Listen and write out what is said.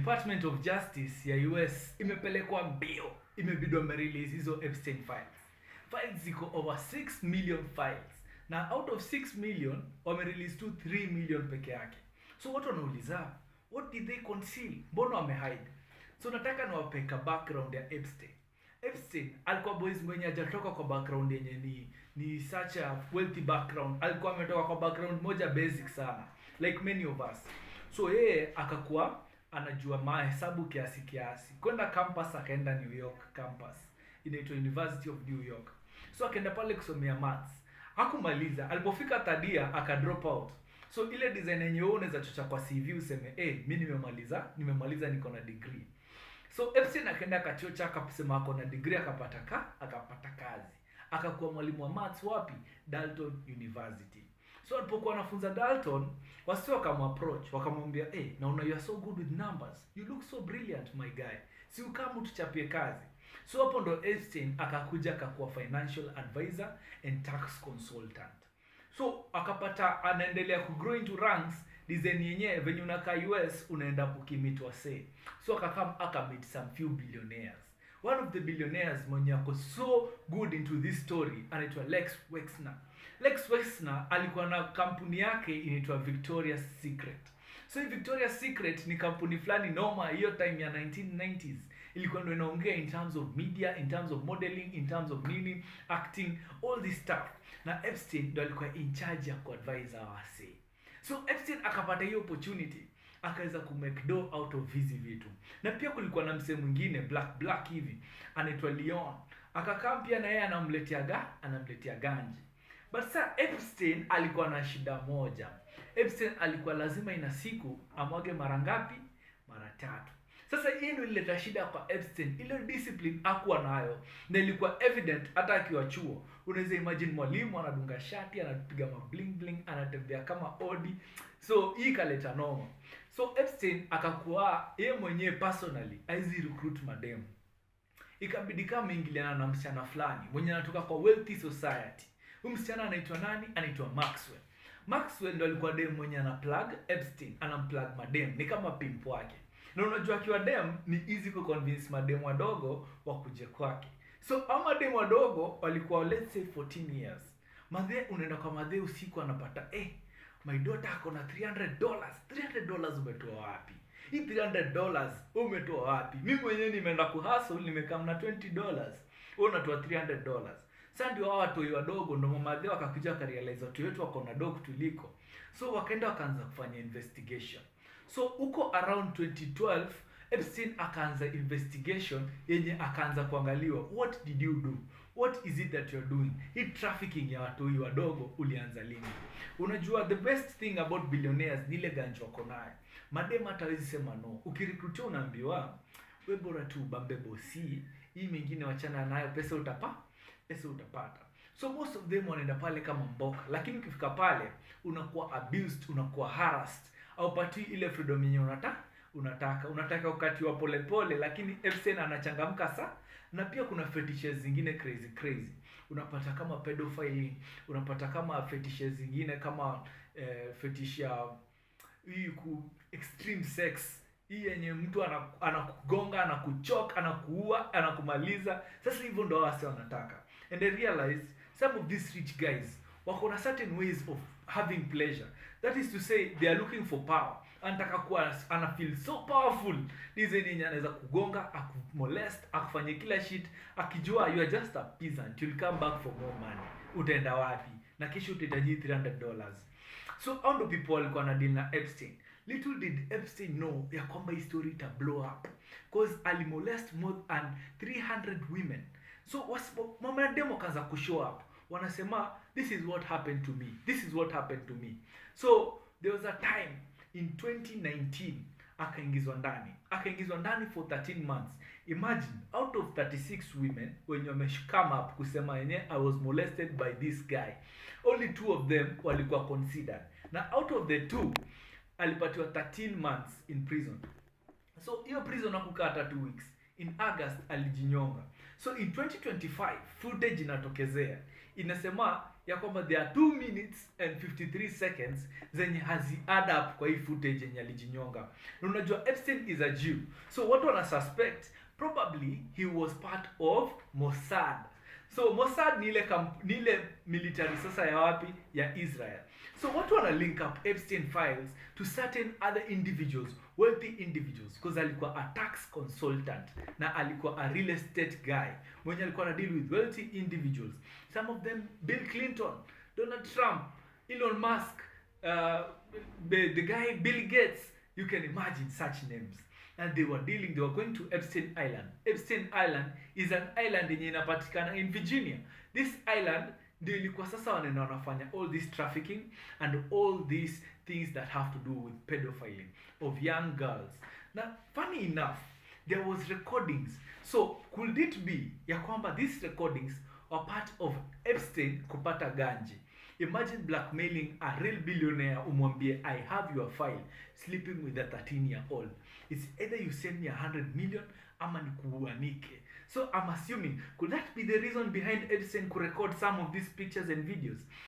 Department of Justice ya US imepelekwa mbio, imebidi wamerelease hizo Epstein files. Files ziko over 6 million files, na out of 6 million wamerelease tu 3 million peke yake. So watu wanauliza, what did they conceal? Mbona wamehide? So nataka niwapeka background ya Epstein. Epstein alikuwa boys mwenye hajatoka kwa background yenye ni such a wealthy background. Alikuwa ametoka kwa background moja basic sana, like many of us. So yeye akakuwa anajua mahesabu kiasi. Kwenda campus, akaenda New York campus, inaitwa University of New York. So akaenda pale kusomea maths. Hakumaliza, alipofika third year aka drop out. So ile design yenye wewe unaweza chocha kwa CV useme mimi nimemaliza niko na degree. So Epstein akaenda kachocha akasema ako na degree, akapata kazi. Akakuwa mwalimu wa maths wapi? Dalton University. So alipokuwa anafunza Dalton, wasi wakamapproach, wakamwambia, naona you are so good with numbers. You look so brilliant my guy. Si ukamu tuchapie kazi. So hapo ndo Epstein akakuja akakuwa financial advisor and tax consultant. So akapata anaendelea kugrow into ranks, design yenyewe venye unakaa US unaenda kukimitwa say. So akamit some few billionaires. One of the billionaires mwenye ako so good into this story anaitwa Lex Wexner. Lex Wexner alikuwa na kampuni yake inaitwa Victoria's Secret. So Victoria's Secret ni kampuni fulani noma hiyo time ya 1990s. Ilikuwa ndio inaongea in terms of media, in terms of modeling, in terms of nini, acting, all this stuff. Na Epstein ndio alikuwa in charge ya kuadvise wase. So Epstein akapata hiyo opportunity, akaweza kumake dough out of hizi vitu. Na pia kulikuwa na msee mwingine black hivi anaitwa Leon. Akakaa pia na yeye anamletea ganji. But sir, Epstein alikuwa na shida moja. Epstein alikuwa lazima ina siku amwage mara ngapi? Mara 3. Sasa hii ndio ilileta shida kwa Epstein. Ile discipline hakuwa nayo. Na ilikuwa evident hata akiwa chuo. Unaweza imagine mwalimu anadunga shati, anapiga bling, anatembea kama odi. So hii kaleta noma. So Epstein akakuwa yeye mwenyewe personally aizi recruit madem. Ikabidi kama ingiliana na msichana fulani mwenye anatoka kwa wealthy society. Huyu msichana anaitwa nani? Anaitwa Maxwell. Maxwell ndo alikuwa dem mwenye anaplug Epstein, anamplug madem, ni kama pimp wake. Na unajua akiwa dem ni easy ku convince madem wadogo wakuje kwake. So ama dem wadogo walikuwa let's say 14 years. Madhe unaenda kwa madhe usiku anapata my daughter ako na $300. $300 umetoa wapi? Hii $300 umetoa wapi? Mimi mwenyewe nimeenda kuhustle, nimekaa na $20. Wewe unatoa $300. Sasa ndio hao watu wadogo ndo mamadhe wakakuja karealize watu wetu wako na dog tuliko. So wakaenda wakaanza kufanya investigation. So uko around 2012 Epstein akaanza investigation yenye akaanza kuangaliwa, what did you do? What is it that you're doing? Hii trafficking ya watu wadogo ulianza lini? Unajua the best thing about billionaires ni ile ganjo wako nayo. Madema hatawezi sema no. Ukirecruit unaambiwa wewe bora tu bambe bosi, hii mingine wachana nayo, pesa utapata. So most of them wanaenda pale kama mboka, lakini ukifika pale unakuwa abused, unakuwa harassed, au pati ile freedom yenye unataka wakati wa pole, lakini Epstein anachangamka sana. Na pia kuna fetishes zingine crazy. Unapata kama pedophilia, unapata kama fetishes zingine kama fetish ya hii extreme sex. Hii yenye mtu anakugonga, anakuchoka, anakuua, anakumaliza. Sasa hivyo ndo wase wanataka. And I realized some of these rich guys wako na certain ways of having pleasure. That is to say they are looking for power. Anataka kuwa ana feel so powerful. Hizi yenye anaweza kugonga, akumolest, akufanye kila shit, akijua you are just a peasant. You'll come back for more money. Utaenda wapi? Na kesho utahitaji $300. So all the people walikuwa na deal na Epstein. Little did Epstein know ya kwamba hii story ita blow up, because alimolest more than 300 women. So mama demo kaanza kushow up. Wanasema this is what happened to me. So there was a time in 2019 akaingizwa ndani for 13 months. Imagine, out of 36 women when you come up kusema yenye I was molested by this guy, only 2 of them walikuwa considered. Na out of the 2 alipatiwa 13 months in prison. So hiyo prison hakukaa hata 2 weeks. In August alijinyonga. So in 2025 footage inatokezea inasema ya kwamba there are 2 minutes and 53 seconds zenye hazi add up kwa hii footage yenye alijinyonga. Na unajua Epstein is a Jew, so watu wana suspect probably he was part of Mossad. So Mossad ni ile military sasa ya wapi, ya Israel. So watu wana link up Epstein files to certain other individuals, wealthy individuals, because alikuwa a tax consultant na alikuwa a real estate guy mwenye alikuwa na deal with wealthy individuals. Some of them Bill Clinton, Donald Trump, Elon Musk, the guy Bill Gates. You can imagine such names. And they were going to Epstein Island. Epstein Island is an island yenye inapatikana in Virginia. This island ndio ilikuwa sasa wanafanya all this trafficking and all these things that have to do with pedophiling of young girls. Now, funny enough, there was recordings. So, could it be ya kwamba these recordings are part of Epstein kupata ganji? Imagine blackmailing a real billionaire umwambie, I have your file, sleeping with a 13-year-old. It's either you send me 100 million ama nikuanike. So I'm assuming, could that be the reason behind Epstein to record some of these pictures and videos?